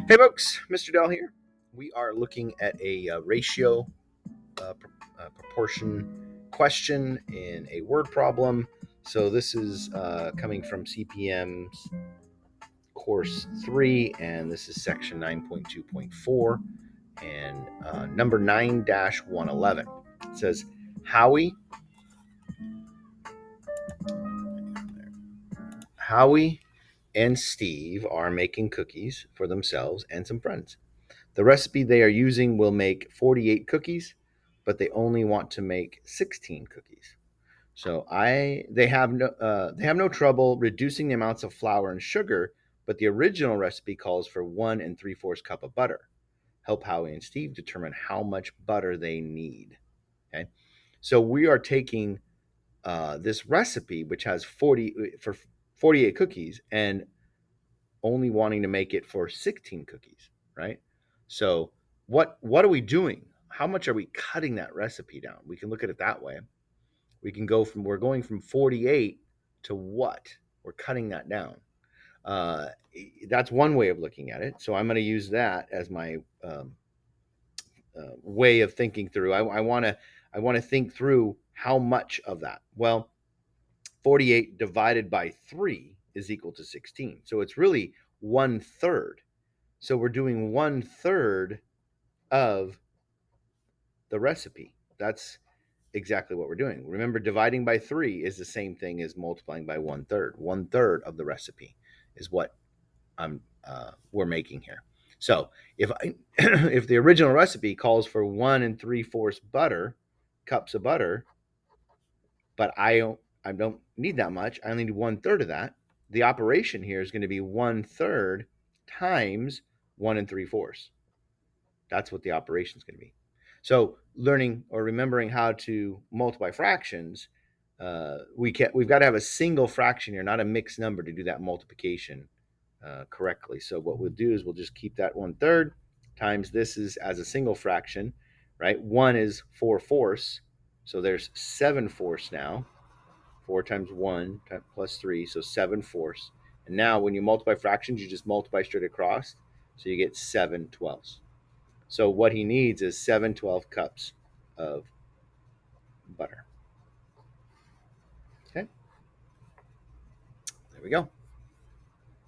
Hey folks, Mr. Dell here. We are looking at a ratio proportion question in a word problem. So this is coming from CPM's course 3, and this is section 9.2.4 and number 9-111. It says, Howie and Steve are making cookies for themselves and some friends. The recipe they are using will make 48 cookies, but they only want to make 16 cookies. So they have no trouble reducing the amounts of flour and sugar, but the original recipe calls for 1 3/4 cup of butter. Help Howie and Steve determine how much butter they need. Okay, so we are taking this recipe, which has 48 cookies, and only wanting to make it for 16 cookies, right? So what are we doing? How much are we cutting that recipe down? We can look at it that way. We're going from 48 to what? We're cutting that down. Uh, that's one way of looking at it. So I'm going to use that as my way of thinking through. I want to think through how much of that. Well, 48 divided by 3 is equal to 16. So it's really 1/3. So we're doing 1/3 of the recipe. That's exactly what we're doing. Remember, dividing by 3 is the same thing as multiplying by 1/3. 1/3 of the recipe is what we're making here. So if the original recipe calls for 1 3/4 cups of butter, but I don't need that much. I only need 1/3 of that. The operation here is going to be 1/3 times 1 3/4. That's what the operation is going to be. So learning or remembering how to multiply fractions, we've got to have a single fraction here, not a mixed number, to do that multiplication correctly. So what we'll do is we'll just keep that 1/3 times this is as a single fraction, right? 1 is 4/4, so there's 7/4 now. 4 times 1 plus 3, so 7/4. And now when you multiply fractions, you just multiply straight across, so you get 7/12. So what he needs is 7/12 cups of butter. Okay, there we go.